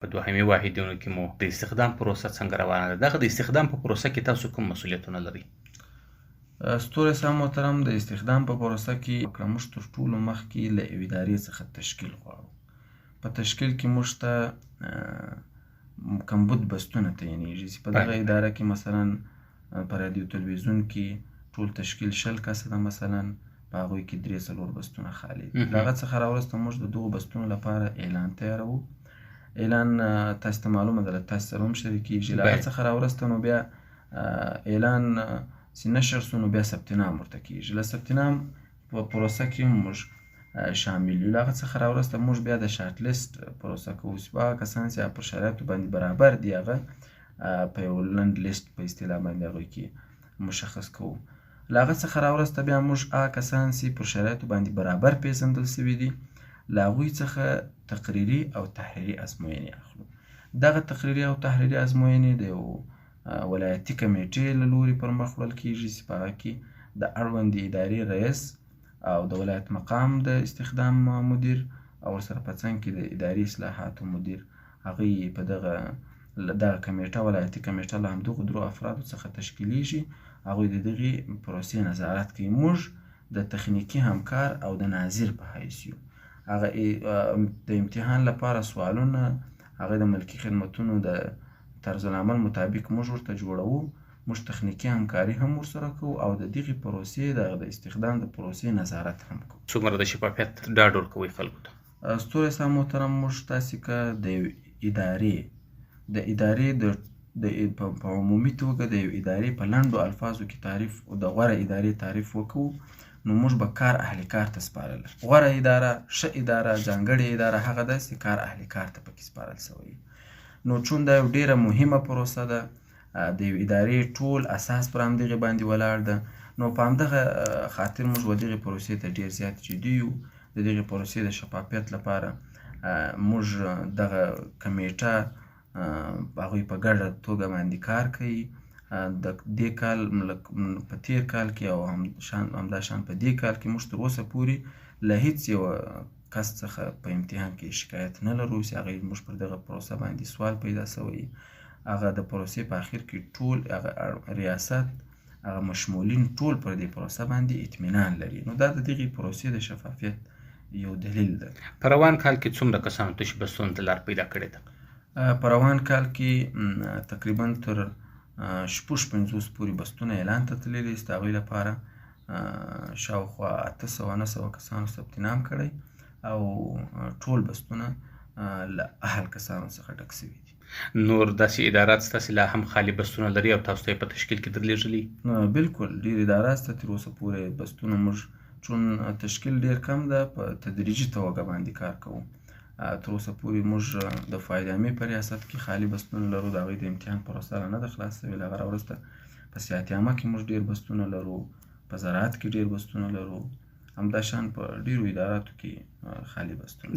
په دوهمي واحدونو کې مو د استخدام پروسه څنګه روانه ده؟ دغه د استخدام په پروسه کې تاسو کوم مسؤلیتونه لرئ؟ ستوري صاحب محترم، د استخدام په پروسه کې موږ تر ټولو مخکې له یوې ادارې څخه تشکیل غواړو. په تشکیل کې موږ ته کمبود بستونه تعینېږي چې په دغه اداره کې مثلا په رادیو تلویزیون کې ټول تشکیل 20 کسه ده، مثلا په هغوی کې 3-4 بستونه خالي دي. له هغه څخه راوروسته موږ د دغو بستونو لپاره اعلان تیاروو. اعلان تاسو ته معلومه ده، له تاسو سره هم شریکېږي. له هغه څخه راوروسته نو بیا اعلان چې نشر سو نو بیا ثبت نام ورته کېږي. له ثبت نام په پروسه کې هم موږ شامل یو. له هغه څخه راوروسته موږ بیا د شارټ لیست پروسه کوو چې په هغه کسان چې پر شرایطو باندې برابر دي هغه په یو لنډ لیست په اصطلاح باندې هغوی کې مشخص کوو. له هغه څخه راوروسته بیا موږ هغه کسان چې پر شرایطو باندې برابر پیژندل سوي دي له هغوی څخه تقریري او تحریري ازموینې اخلو. دغه تقریري او تحریري ازموینې د یو ولایتي کمیټې له لوري پر مخ وړل کېږي چې په هغه کې د اړوندې ادارې رئیس او د ولایت مقام د استخدام مدیر او ورسره په څنګ کې د اداري اصلاحاتو مدیر هغوی په دغه کمیټه ولایتي کمیټه له همدغو درو افرادو څخه تشکیلیږي. هغوی د دغې پروسې نظارت کوي. موږ د تخنیکي همکار او د ناظر په حیث یو. هغه د امتحان لپاره سوالونه هغه د ملکي خدمتونو د طرز العمل مطابق موږ ورته جوړوو. موږ تخنیکي همکاري هم ورسره کوو او د دغې پروسې د استخدام د پروسې نظارت هم کوو. څومره د شفافیت ډاډ ورکوئ خلکو ته؟ ستوري صاحب محترم، موږ تاسې که د یو ادارې په عمومي توګه د یو ادارې په لنډو الفاظو کې تعریف د غوره ادارې تعریف وکوو نو موږ به کار اهل کار ته سپارله. غوره اداره، ښه اداره، ځانګړې اداره هغه ده چې کار اهل کار ته پکې سپارل سوی. نو چون دا یو ډیره مهمه پروسه ده، د یو ادارې ټول اساس پر همدغې باندې ولاړ ده، نو په همدغه خاطر موږ دغې پروسې ته ډیر زیات جدي یو. د دغې پروسې د شفافیت لپاره موږ دغه کمیټه هغوی په ګډه توګه باندې کار کوي. د دې کال په تیر کال کې او همداشان په دې کال کې موږ تر اوسه پورې له هیڅ یو کس څخه په امتحان کې شکایت نه لرو چې هغه موږ پر دغه پروسه باندې سوال پیدا سوی. هغه د پروسې په اخر کې ټول هغه ریاست هغه مشمولین ټول پر دې پروسه باندې اطمینان لري. نو دا د دغې پروسې د شفافیت یو دلیل ده. په روان کال کې څومره کسانو تش بستونو ته لار پیدا کړې ده؟ په روان کال کې تقریبا تر 50 پورې بستونه اعلان ته تللي دي چې د هغوی لپاره شاوخوا 800 کسانو ثبت نام کړی او ټول بستونه له اهل کسانو څخه ډک سوي دي. نور داسې ادارات شته چې لا هم خالي بستونه لري او تاسو ته یې په تشکیل کې درلېږلي؟ بالکل ډېر ادارات شته. تر اوسه پورې بستونه موږ چون تشکیل ډېر کم ده په تدریجي توګه باندې کار کوو. تر اوسه پورې موږ د فایده عامې په ریاست کې خالي بستونه لرو. د هغوی د امتحان پروسه لا نه ده خلاص سوې. له هغه راوروسته په صحت عامه کې موږ ډېر بستونه لرو، په زراعت کې ډېر بستونه لرو، همداشان په ډېرو اداراتو کې خالي بستونه